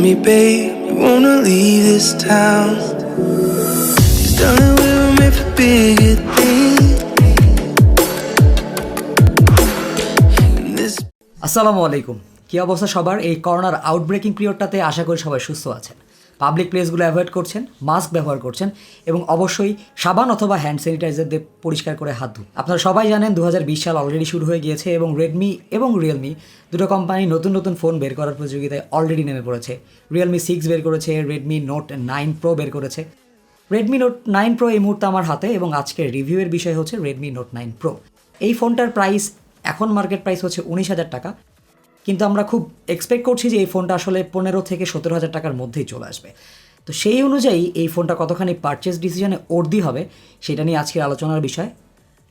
me, babe, you wanna leave this town. 'Cause darling, we were made for bigger things. আসসালামু আলাইকুম। কী অবস্থা সবার? এই করোনার আউটব্রেকিং পিরিয়ডটাতে আশা করি সবাই সুস্থ আছেন, পাবলিক প্লেসগুলো অ্যাভয়েড করছেন, মাস্ক ব্যবহার করছেন এবং অবশ্যই সাবান অথবা হ্যান্ড স্যানিটাইজার দিয়ে পরিষ্কার করে হাত ধুন। আপনারা সবাই জানেন 2020 সাল অলরেডি শুরু হয়ে গিয়েছে এবং রেডমি এবং রিয়েলমি দুটো কোম্পানি নতুন নতুন ফোন বের করার প্রতিযোগিতায় অলরেডি নেমে পড়েছে। রিয়েলমি 6 বের করেছে, রেডমি নোট 9 প্রো বের করেছে। রেডমি নোট 9 প্রো এই মুহূর্তে আমার হাতে এবং আজকের রিভিউয়ের বিষয় হচ্ছে রেডমি নোট 9 প্রো। এই ফোনটার প্রাইস এখন মার্কেট প্রাইস হচ্ছে 19,000 টাকা, কিন্তু আমরা খুব এক্সপেক্ট করছি যে এই ফোনটা আসলে 15 থেকে 17,000 টাকার মধ্যেই চলে আসবে। তো সেই অনুযায়ী এই ফোনটা কতখানি পারচেস ডিসিশনে অর্দি হবে সেটা নিয়ে আজকের আলোচনার বিষয়।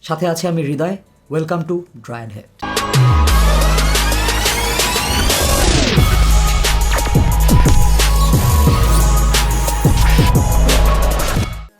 সাথে আছে আমি Hriday. Welcome to Droid Head.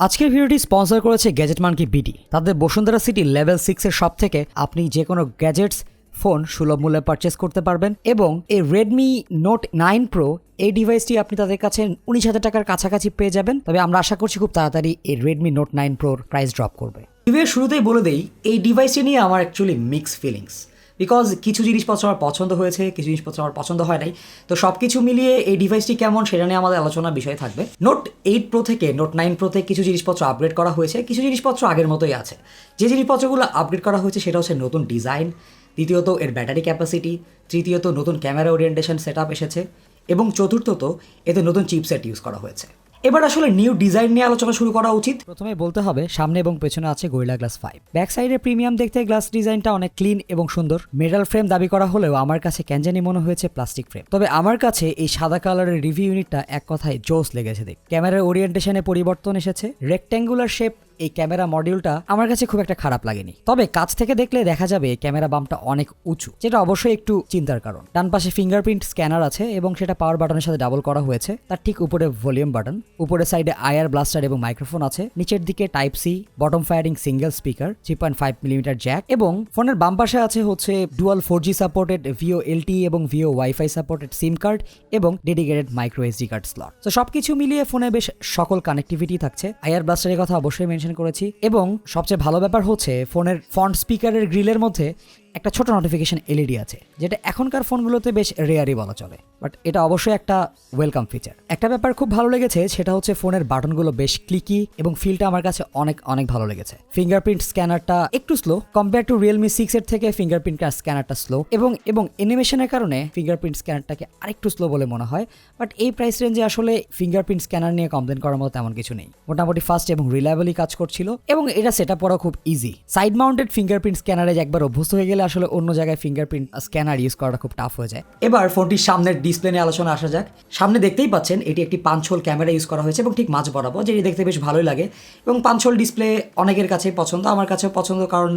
আজকের ভিডিওটি স্পন্সর করেছে গ্যাজেট মানকি বিডি। তাদের বসুন্ধরা সিটি লেভেল 6-এর শপ থেকে আপনি যে কোনো গ্যাজেটস ফোন সুলভ মূল্যে পারচেস করতে পারবেন এবং এই রেডমি নোট 9 প্রো এই ডিভাইসটি আপনি তাদের কাছে 19,000 টাকার কাছাকাছি পেয়ে যাবেন। তবে আমরা আশা করছি খুব তাড়াতাড়ি এই রেডমি নোট 9 প্রোর প্রাইস ড্রপ করবে। রিভিউয়ের শুরুতেই বলে দেই, এই ডিভাইসটি নিয়ে আমার অ্যাকচুয়ালি মিক্স ফিলিংস, বিকজ কিছু জিনিসপত্র আমার পছন্দ হয়েছে, কিছু জিনিসপত্র আমার পছন্দ হয় নাই। তো সব কিছু মিলিয়ে এই ডিভাইসটি কেমন সেটা নিয়ে আমাদের আলোচনার বিষয় থাকবে। নোট 8 প্রো থেকে নোট 9 প্রোতে কিছু জিনিসপত্র আপগ্রেড করা হয়েছে, কিছু জিনিসপত্র আগের মতোই আছে। যে জিনিসপত্রগুলো আপগ্রেড করা হয়েছে সেটা হচ্ছে নতুন ডিজাইন, দ্বিতীয়ত এর ব্যাটারি ক্যাপাসিটি, তৃতীয়ত নতুন ক্যামেরা ওরিয়েন্টেশন সেট আপ এসেছে এবং চতুর্থত এতে নতুন চিপসেট ইউজ করা হয়েছে। এবার আসলে নিউ ডিজাইন নিয়ে আলোচনা শুরু করা উচিত। প্রথমে বলতে হবে সামনে এবং পেছনে আছে গরিলা গ্লাস 5। ব্যাক সাইডে প্রিমিয়াম দেখতে গ্লাস ডিজাইনটা অনেক ক্লিন এবং সুন্দর। মেটাল ফ্রেম দাবি করা হলেও আমার কাছে ক্যানজানি মনে হয়েছে প্লাস্টিক ফ্রেম। তবে আমার কাছে এই সাদা কালারের রিভিউ ইউনিটটা এক কথায় জোস লেগেছে। দেখ, ক্যামেরার ওরিয়েন্টেশনে পরিবর্তন এসেছে, রেক্ট্যাঙ্গুলার শেপ এই ক্যামেরা মডিউলটা আমার কাছে খুব একটা খারাপ লাগেনি। তবে কাছ থেকে দেখলে দেখা যাবে ক্যামেরা বামটা অনেক উঁচু, যেটা অবশ্যই একটু চিন্তার কারণ। ডান পাশে ফিঙ্গারপ্রিন্ট স্ক্যানার আছে এবং সেটা পাওয়ার বাটনের সাথে ডাবল করা হয়েছে। তার ঠিক উপরে ভলিউম বাটন, উপরে সাইডে আইআর ব্লাস্টার এবং মাইক্রোফোন আছে। নিচের দিকে type C, bottom firing single speaker, 3.5 millimetre jack এবং ফোনের বাম পাশে আছে হচ্ছে ডুয়াল 4G সাপোর্টেড ভিও LTE এবং ভিও ওয়াইফাই সাপোর্টেড সিম কার্ড এবং dedicated micro SD card slot. তো সবকিছু মিলিয়ে ফোনে বেশ সকল কানেক্টিভিটি থাকছে। আইআর ব্লাস্টারের কথা অবশ্যই মেনশন করেছি এবং সবচেয়ে ভালো ব্যাপার হচ্ছে ফোনের ফ্রন্ট স্পিকারের গ্রিলের মধ্যে একটা ছোট নোটিফিকেশন LED আছে, যেটা এখনকার ফোনগুলোতে বেশ রেয়ারই বলা চলে, বাট এটা অবশ্যই একটা ওয়েলকাম ফিচার। একটা ব্যাপার খুব ভালো লেগেছে সেটা হচ্ছে ফোনের বাটনগুলো বেশ ক্লিকি এবং ফিলটা আমার কাছে অনেক অনেক ভালো লেগেছে। ফিঙ্গারপ্রিন্ট স্ক্যানারটা একটু স্লো কম্পেয়ার টু রিয়েলমি 6 এর থেকে ফিঙ্গারপ্রিন্ট স্ক্যানারটা স্লো এবং অ্যানিমেশনের কারণে ফিঙ্গারপ্রিন্ট স্ক্যানারটাকে আরেকটু স্লো বলে মনে হয়। বাট এই প্রাইস রেঞ্জে আসলে ফিঙ্গারপ্রিন্ট স্ক্যানার নিয়ে কমপ্লেন করার মতো তেমন কিছু নেই। মোটামুটি ফাস্ট এবং রিলায়েবলি কাজ করছিল এবং এটা সেট আপ করা খুব ইজি। সাইড মাউন্টেড ফিঙ্গারপ্রিন্ট স্ক্যানারে একবার অভ্যস্ত হয়ে গেলে আসলে অন্য জায়গায় ফিঙ্গারপ্রিন্ট স্ক্যানার ইউজ করাটা খুব টাফ হয়ে যায়। এবার ফোনটির সামনের ডিসপ্লে নিয়ে আলোচনা আসা যাক। সামনে দেখতেই পাচ্ছেন এটি একটি 5 হোল ক্যামেরা ইউজ করা হয়েছে এবং ঠিক মাঝ বরাবর, যেটি দেখতে বেশ ভালোই লাগে এবং 5 হোল ডিসপ্লে অনেকের কাছেই পছন্দ, আমার কাছেও পছন্দ, কারণ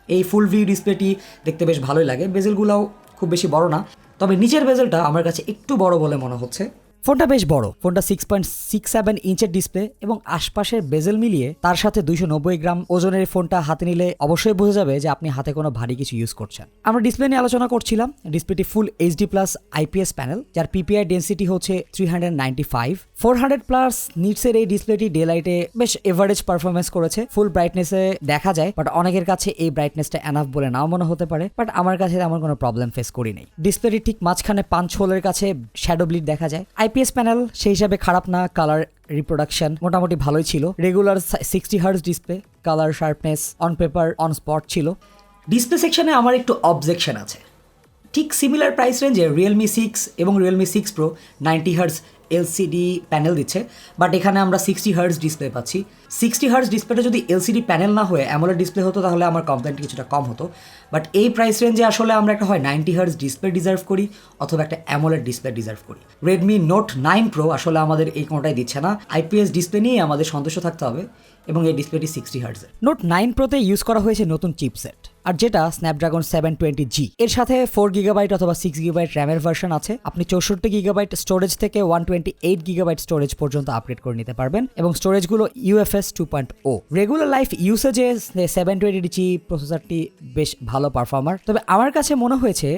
এই ফুল ভিউ ডিসপ্লেটি দেখতে বেশ ভালোই লাগে। বেজেলগুলোও খুব বেশি বড় না, তবে নিচের বেজেলটা আমার কাছে একটু বড় বলে মনে হচ্ছে। ফোনটা বেশ বড়, ফোনটা 6.67 ইঞ্চের ডিসপ্লে এবং আশপাশের বেজেল মিলিয়ে তার সাথে 290 গ্রাম ওজনের ফোনটা হাতে নিলে অবশ্যই বোঝা যাবে যে আপনি হাতে কোনো ভারী কিছু ইউজ করছেন। আমরা ডিসপ্লে নিয়ে আলোচনা করছিলাম। ডিসপ্লেটি ফুল HD+ IPS প্যানেল, যার PPI ডেন্সিটি হচ্ছে 395। 400+ নিটসের এই ডিসপ্লেটি ডে লাইটে বেশ এভারেজ পারফরমেন্স করেছে। ফুল ব্রাইটনেসে দেখা যায়, বাট অনেকের কাছে এই ব্রাইটনেসটা এনাফ বলে নাও মনে হতে পারে, বাট আমার কাছে তেমন কোনো প্রবলেম ফেস করি নাই। ডিসপ্লেটি ঠিক মাঝখানে 5 হোলের কাছে শ্যাডো ব্লিড দেখা যায়। IPS প্যানেল সেই হিসাবে খারাপ না, কালার রিপ্রোডাকশন মোটামুটি ভালোই ছিল। Regular 60 hertz display, colour sharpness on paper on spot ছিল। ডিসপ্লে সেকশনে আমার একটু অবজেকশন আছে। ঠিক সিমিলার প্রাইস রেঞ্জে রিয়েলমি 6 এবং Realme 6 pro 90 hertz LCD panel দিচ্ছে, বাট এখানে আমরা 60 হার্জ ডিসপ্লে পাচ্ছি। 60 হার্জ ডিসপ্লেটা যদি LCD প্যানেল না হয়ে অ্যামোলেড ডিসপ্লে হতো তাহলে আমার কমপ্লেন্ট কিছুটা কম হতো। বাট এই প্রাইস রেঞ্জে আসলে আমরা একটা হয় 90 হার্জ ডিসপ্লে ডিজার্ভ করি অথবা একটা অ্যামোলেড ডিসপ্লে ডিজার্ভ করি। রেডমি নোট 9 প্রো আসলে আমাদের এই কোনোটাই দিচ্ছে না। IPS ডিসপ্লে নিয়ে আমাদের সন্তুষ্ট থাকতে হবে এবং এই ডিসপ্লেটি 60 হার্জের। নোট 9 প্রোতে ইউজ করা হয়েছে নতুন চিপসেট, আর যেটা স্ন্যাপড্রাগন 720G। এর সাথে 4GB অথবা 6GB র্যামের ভার্সন আছে। আপনি 64GB স্টোরেজ থেকে 128GB স্টোরেজ পর্যন্ত আপগ্রেড করে নিতে পারবেন এবং স্টোরেজগুলো UFS 2.0। রেগুলার লাইফ ইউসেজে 720G প্রসেসরটি বেশ ভালো পারফর্মার। তবে আমার কাছে মনে হয়েছে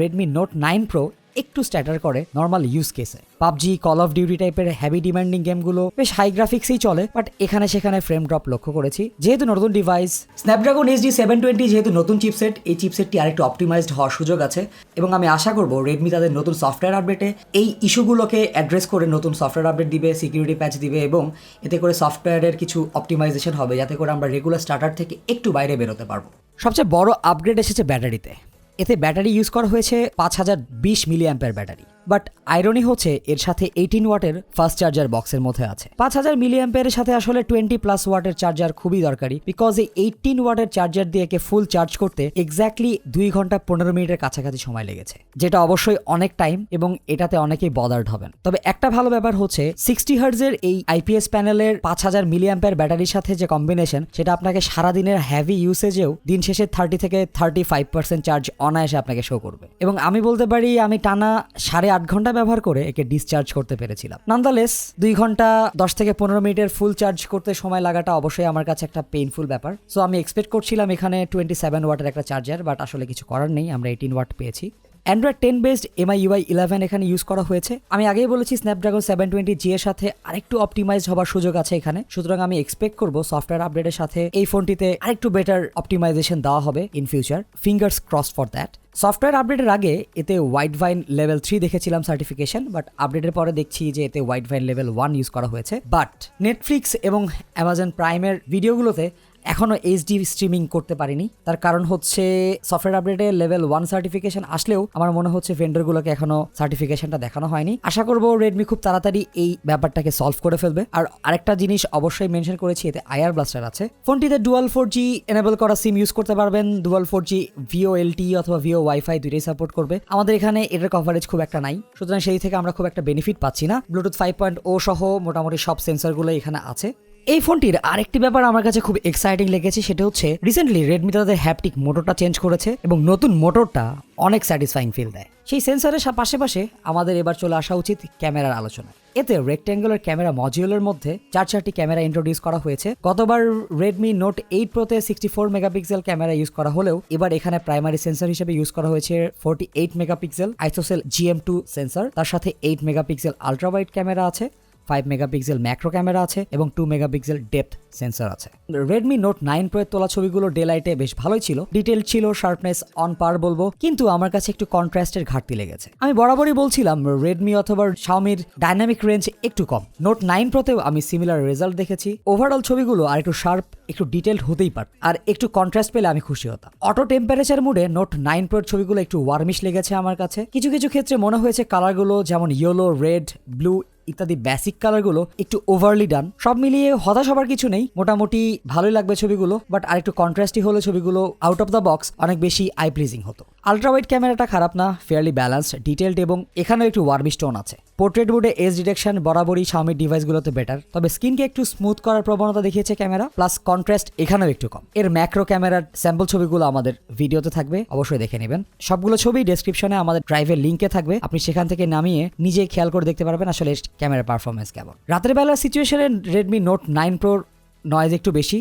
রেডমি নোট 9 প্রো একটু স্ট্যাটার করে নর্মাল ইউজ কেসে। পাবজি, কল অফ ডিউটি টাইপের হেভি ডিমান্ডিং গেমগুলো বেশ হাই গ্রাফিক্সেই চলে, বাট এখানে সেখানে ফ্রেম ড্রপ লক্ষ্য করেছি। যেহেতু নতুন ডিভাইস স্ন্যাপড্রাগন এইচডি 720 যেহেতু নতুন চিপসেট, এই চিপসেটটি আরেকটু অপটিমাইজড হওয়ার সুযোগ আছে এবং আমি আশা করব রেডমি তাদের নতুন সফটওয়্যার আপডেটে এই ইস্যুগুলোকে অ্যাড্রেস করে নতুন সফটওয়্যার আপডেট দিবে, সিকিউরিটি প্যাচ দিবে এবং এতে করে সফটওয়্যারের কিছু অপটিমাইজেশন হবে যাতে করে আমরা রেগুলার স্টার্টার থেকে একটু বাইরে বেরোতে পারবো। সবচেয়ে বড় আপগ্রেড এসেছে ব্যাটারিতে। এতে ব্যাটারি ইউজ করা হয়েছে 5020 মিলিঅ্যাম্পিয়ার ব্যাটারি, বাট আইরনি হচ্ছে এর সাথে 18 ওয়াটের ফাস্ট চার্জার বক্সের মধ্যে আছে। 5000 মিলিঅ্যাম্পিয়ারের সাথে আসলে 20+ ওয়াটের চার্জার খুবই দরকারি, বিকজ এই 18 ওয়াটের চার্জার দিয়ে একে ফুল চার্জ করতে এক্স্যাক্টলি 2 ঘন্টা 15 মিনিটের কাছাকাছি সময় লেগেছে, যেটা অবশ্যই অনেক টাইম এবং এটাতে অনেকেই বদার্ড হবেন। তবে একটা ভালো ব্যাপার হচ্ছে 60 হার্টজের এই আইপিএস প্যানেলের 5000 মিলিঅ্যাম্পিয়ার ব্যাটারির সাথে যে কম্বিনেশন, সেটা আপনাকে সারাদিনের হেভি ইউসেজেও দিন শেষে 30 থেকে 35% চার্জ অনায়াসে আপনাকে শো করবে। এবং আমি বলতে পারি আমি টানা 8.5 ঘন্টা ব্যবহার করে একে ডিসচার্জ করতে পেরেছিলাম। নান্দালেস 2 ঘন্টা 10 থেকে 15 মিনিটের ফুল চার্জ করতে সময় লাগাটা অবশ্যই আমার কাছে একটা পেইনফুল ব্যাপার। সো আমি এক্সপেক্ট করছিলাম এখানে 27 ওয়াটের একটা চার্জার, বাট আসলে কিছু করার নেই, আমরা 18 ওয়াট পেয়েছি। অ্যান্ড্রয়েড 10 বেসড MIUI 11 এখানে ইউজ করা হয়েছে। আমি আগেই বলেছি স্ন্যাপড্রাগন 720G এর সাথে আরেকটু অপটিমাইজড হবার সুযোগ আছে এখানে, সুতরাং আমি এক্সপেক্ট করব সফটওয়্যার আপডেটের সাথে এই ফোনটিতে আরেকটু বেটার অপটিমাইজেশন দেওয়া হবে in future. Fingers crossed for that. Software আপডেটের আগে এতে হোয়াইট ভাইন লেভেল 3 দেখেছিলাম সার্টিফিকেশন, বাট আপডেটের পরে দেখছি যে এতে হোয়াইট ভাইন লেভেল 1 ইউজ করা হয়েছে। বাট নেটফ্লিক্স এবং অ্যামাজন প্রাইমের ভিডিওগুলোতে এখনো এইচডি স্ট্রিমিং করতে পারিনি। তার কারণ হচ্ছে সফটওয়্যার আপডেটে লেভেল 1 সার্টিফিকেশন আসলেও আমার মনে হচ্ছে ভেন্ডরগুলোকে এখনো সার্টিফিকেশনটা দেখানো হয়নি। আশা করব রেডমি খুব তাড়াতাড়ি এই ব্যাপারটাকে সলভ করে ফেলবে। আর আরেকটা জিনিস অবশ্যই মেনশন করেছি, এতে আইআর ব্লাস্টার আছে। ফোনটিতে ডুয়াল 4G এনেবল করা সিম ইউজ করতে পারবেন। ডুয়াল 4G VoLTE অথবা VO ওয়াইফাই দুইটাই সাপোর্ট করবে। আমাদের এখানে এটার কভারেজ খুব একটা নাই, সুতরাং সেই থেকে আমরা খুব একটা বেনিফিট পাচ্ছি না। ব্লুটুথ 5.0 সহ মোটামুটি সব সেন্সরগুলো এখানে আছে। এই ফোনটির আরেকটি ব্যাপার আমার কাছে খুব এক্সাইটিং লেগেছে, সেটা হচ্ছে রিসেন্টলি রেডমি তাদের হ্যাপটিক মোটরটা চেঞ্জ করেছে এবং নতুন মোটরটা অনেক স্যাটিসফাইং ফিল দেয়। সেই সেন্সরের পাশে আমাদের এবার চলে আসা উচিত ক্যামেরার আলোচনা। এতে রেক্ট্যাঙ্গুলার ক্যামেরা মডিউলের মধ্যে 4টি ক্যামেরা ইন্ট্রোডিউস করা হয়েছে। গতবার Redmi note 8 প্রোতে 64 megapixel camera use করা হলেও এবার এখানে প্রাইমারি সেন্সর হিসেবে ইউজ করা হয়েছে 48 মেগাপিক্সেল আইসোসেল GM2 সেন্সর। তার সাথে 8 মেগাপিক্সেল আলট্রা ওয়াইড ক্যামেরা আছে, 5 মেগাপিক্সেল ম্যাক্রো ক্যামেরা আছে এবং 2 মেগাপিক্সেল ডেপথ সেন্সর আছে। রেডমি নোট 9 প্রো এর তোলা ছবিগুলো ডে লাইটে বেশ ভালোই ছিল, ডিটেল ছিল, শার্পনেস অন পার বলবো, কিন্তু আমার কাছে একটু কন্ট্রাস্টের ঘাটতি লেগেছে। আমি বরাবরই বলছিলাম রেডমি অথবা শাওমির ডাইনামিক রেঞ্জ একটু কম। নোট 9 প্রোতেও আমি সিমিলার রেজাল্ট দেখেছি। ওভারঅল ছবিগুলো আর একটু শার্প, একটু ডিটেলড হতেই পারে, আর একটু কন্ট্রাস্ট পেলে আমি খুশি হতাম। অটো টেম্পারেচার মুডে নোট 9 প্রোর ছবিগুলো একটু ওয়ার্মিশ লেগেছে আমার কাছে। কিছু কিছু ক্ষেত্রে মনে হয়েছে কালারগুলো যেমন ইয়েলো, রেড, ব্লু ইত্যাদি বেসিক কালারগুলো একটু ওভারলি ডান। সব মিলিয়ে হতাশ হবার কিছু নেই, মোটামুটি ভালোই লাগবে ছবিগুলো, বাট আরেকটু কন্ট্রাস্টি হলে ছবিগুলো আউট অফ দ্য বক্স অনেক বেশি আই প্লিজিং হতো। আলট্রা ওয়াইড ক্যামেরাটা খারাপ না, ফেয়ারলি ব্যালেন্সড, ডিটেলড এবং এখানেও একটু ওয়ার্মিশ টোন আছে। পোর্ট্রেট মোডে এজ ডিটেকশন বরাবরই শাওমির ডিভাইসগুলোতে বেটার, তবে স্ক্রিনকে একটু স্মুথ করার প্রবণতা দেখিয়েছে ক্যামেরা, প্লাস কন্ট্রাস্ট এখানেও একটু কম। এর ম্যাক্রো ক্যামেরার স্যাম্পল ছবিগুলো আমাদের ভিডিওতে থাকবে, অবশ্যই দেখে নেবেন। সবগুলো ছবি ডেসক্রিপশনে আমাদের ড্রাইভের লিঙ্কে থাকবে, আপনি সেখান থেকে নামিয়ে নিজে খেয়াল করে দেখতে পারবেন আসলে ক্যামেরার পারফরমেন্স কেমন। রাতের বেলার সিচুয়েশনে রেডমি নোট 9 প্রোর নয়েজ একটু বেশি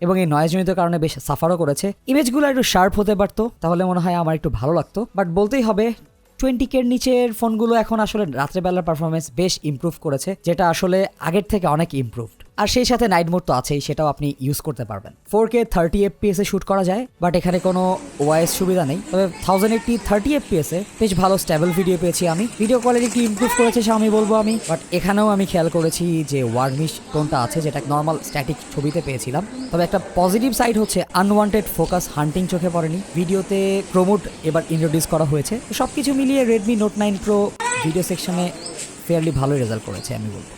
এবং এই নয়েজজনিত কারণে বেশ সাফারও করেছে। ইমেজগুলো একটু শার্প হতে পারতো, তাহলে মনে হয় আমার একটু ভালো লাগতো, বাট বলতেই হবে 20K এর নিচের ফোনগুলো এখন আসলে রাত্রেবেলার পারফরমেন্স বেশ ইমপ্রুভ করেছে, যেটা আসলে আগের থেকে অনেক ইমপ্রুভড। আর সেই সাথে নাইট মোড তো আছেই, সেটাও আপনি ইউজ করতে পারবেন। 4K 30 FPS এ শুট করা যায়, বাট এখানে কোনো ওয়াইস সুবিধা নেই। তবে 1080 30 FPS এ বেশ ভালো স্টেবল ভিডিও পেয়েছি আমি। ভিডিও কোয়ালিটি কি ইমপ্রুভ করেছে আমি বলবো আমি, বাট এখানেও আমি খেয়াল করেছি যে ওয়ার্মিশ টোনটা আছে, যেটা নর্মাল স্ট্যাটিক ছবিতে পেয়েছিলাম। তবে একটা পজিটিভ সাইড হচ্ছে আনওয়ান্টেড ফোকাস হান্টিং চোখে পড়েনি। ভিডিওতে প্রোমোট এবার ইন্ট্রোডিউস করা হয়েছে। সবকিছু মিলিয়ে রেডমি নোট 9 প্রো ভিডিও সেকশনে ফেয়ারলি ভালো রেজাল্ট করেছে আমি বলবো।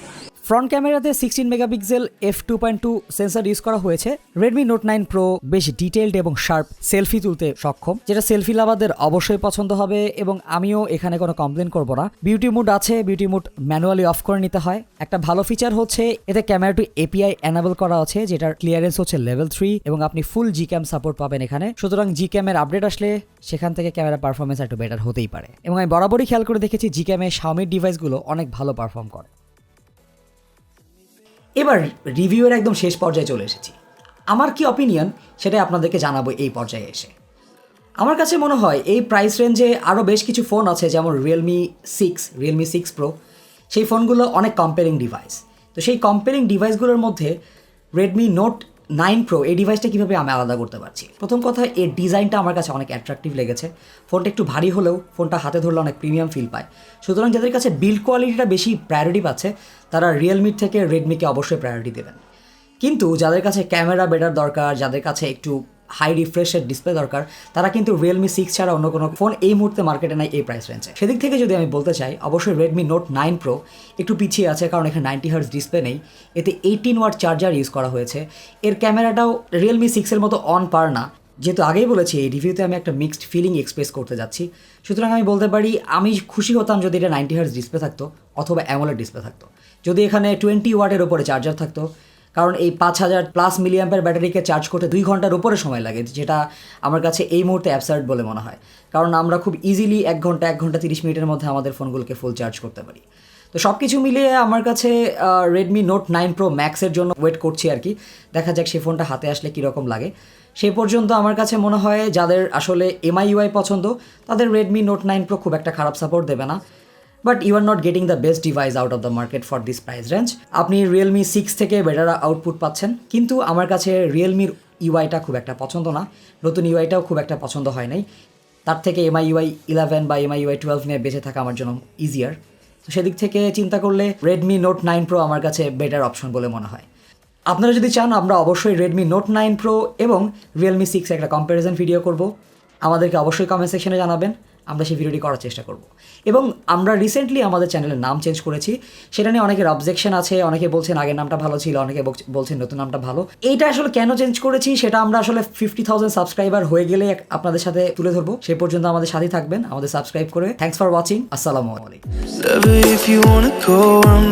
ফ্রন্ট ক্যামেরাতে 16 মেগাপিক্সেল f2.2 সেন্সর ইউজ করা হয়েছে। রেডমি নোট 9 প্রো বেশ ডিটেইলড এবং শার্প সেলফি তুলতে সক্ষম, যেটা সেলফি লাভারদের অবশ্যই পছন্দ হবে এবং আমিও এখানে কোনো কমপ্লেন করব না। বিউটি মুড আছে, বিউটি মুড ম্যানুয়ালি অফ করে নিতে হয়। একটা ভালো ফিচার হচ্ছে এতে ক্যামেরাটি API এনেবল করা আছে, যেটার ক্লিয়ারেন্স হচ্ছে লেভেল 3 এবং আপনি ফুল জিক্যাম সাপোর্ট পাবেন এখানে। সুতরাং জিক্যামের আপডেট আসলে সেখান থেকে ক্যামেরা পারফরমেন্স একটু বেটার হতেই পারে এবং আমি বরাবরই খেয়াল করে দেখেছি জিক্যামে শাওমির ডিভাইসগুলো অনেক ভালো পারফর্ম করে। এবার রিভিউয়ের একদম শেষ পর্যায়ে চলে এসেছি। আমার কি অপিনিয়ন সেটাই আপনাদেরকে জানাবো এই পর্যায়ে এসে। আমার কাছে মনে হয় এই প্রাইস রেঞ্জে আরও বেশ কিছু ফোন আছে, যেমন রিয়েলমি সিক্স প্রো। সেই ফোনগুলো অনেক কম্পেয়ারিং ডিভাইস। তো সেই কম্পেয়ারিং ডিভাইসগুলোর মধ্যে রেডমি নোট 9 প্রো এই ডিভাইসটা কীভাবে আমি আলাদা করতে পারছি। প্রথম কথা, এর ডিজাইনটা আমার কাছে অনেক অ্যাট্রাকটিভ লেগেছে। ফোনটা একটু ভারী হলেও ফোনটা হাতে ধরলে অনেক প্রিমিয়াম ফিল পায়। সুতরাং যাদের কাছে বিল্ড কোয়ালিটিটা বেশি প্রায়োরিটি পাচ্ছে, তারা রিয়েলমির থেকে রেডমিকে অবশ্যই প্রায়োরিটি দেবেন। কিন্তু যাদের কাছে ক্যামেরা বেটার দরকার, যাদের কাছে একটু হাই রিফ্রেশের ডিসপ্লে দরকার, তারা কিন্তু রিয়েলমি সিক্স ছাড়া অন্য কোনো ফোন এই মুহূর্তে মার্কেটে নাই এই প্রাইস রেঞ্জে। সেদিক থেকে যদি আমি বলতে চাই, অবশ্যই রেডমি নোট 9 প্রো একটু পিছিয়ে আছে, কারণ এখানে 90 হার্টজ ডিসপ্লে নেই, এতে 18 ওয়াট চার্জার ইউজ করা হয়েছে। এর ক্যামেরাটাও রিয়েলমি সিক্সের মতো অন পার না। যেহেতু আগেই বলেছি, এই রিভিউতে আমি একটা মিক্সড ফিলিং এক্সপ্রেস করতে যাচ্ছি, সুতরাং আমি বলতে পারি আমি খুশি হতাম যদি এটা 90 হার্টজ ডিসপ্লে থাকতো অথবা অ্যামোলেড ডিসপ্লে থাকতো, যদি এখানে 20 ওয়াটের ওপরে চার্জার থাকতো। কারণ এই 5000+ মিলিঅ্যাম্পের ব্যাটারিকে চার্জ করতে 2 ঘন্টার উপরে সময় লাগে, যেটা আমার কাছে এই মুহূর্তে অ্যাবসার্ড বলে মনে হয়। কারণ আমরা খুব ইজিলি 1 ঘন্টা 30 মিনিটের মধ্যে আমাদের ফোনগুলোকে ফুল চার্জ করতে পারি। তো সব কিছু মিলিয়ে আমার কাছে রেডমি নোট 9 প্রো ম্যাক্সের জন্য ওয়েট করছি আর কি। দেখা যাক সেই ফোনটা হাতে আসলে কীরকম লাগে। সেই পর্যন্ত আমার কাছে মনে হয় যাদের আসলে MIUI পছন্দ, তাদের রেডমি নোট 9 প্রো খুব একটা খারাপ সাপোর্ট দেবে না। But you are not getting the best device out of the market for this price range. আপনি রিয়েলমি সিক্স থেকে বেটার আউটপুট পাচ্ছেন, কিন্তু আমার কাছে রিয়েলমির ইউআইটা খুব একটা পছন্দ না। নতুন ইউআইটাও খুব একটা পছন্দ হয় নাই। তার থেকে MIUI 11 বা MIUI 12 নিয়ে বেঁচে থাকা আমার জন্য ইজিয়ার। তো সেদিক থেকে চিন্তা করলে রেডমি নোট 9 প্রো আমার কাছে বেটার অপশন বলে মনে হয়। আপনারা যদি চান, আমরা অবশ্যই রেডমি নোট 9 প্রো এবং রিয়েলমি সিক্স একটা কম্প্যারিজন ভিডিও করব। আমাদেরকে অবশ্যই কমেন্ট সেকশনে জানাবেন, আমরা সেই ভিডিওটি করার চেষ্টা করব। এবং আমরা রিসেন্টলি আমাদের চ্যানেলের নাম চেঞ্জ করেছি, সেটা নিয়ে অনেকের অবজেকশন আছে। অনেকে বলছেন আগের নামটা ভালো ছিল, অনেকে বলছেন নতুন নামটা ভালো। এইটা আসলে কেন চেঞ্জ করেছি সেটা আমরা আসলে 50,000 সাবস্ক্রাইবার হয়ে গেলে আপনাদের সাথে তুলে ধরবো। সেই পর্যন্ত আমাদের সাথেই থাকবেন, আমাদের সাবস্ক্রাইব করে। Thanks for watching. আসসালামু আলাইকুম। If you wanna go, I'm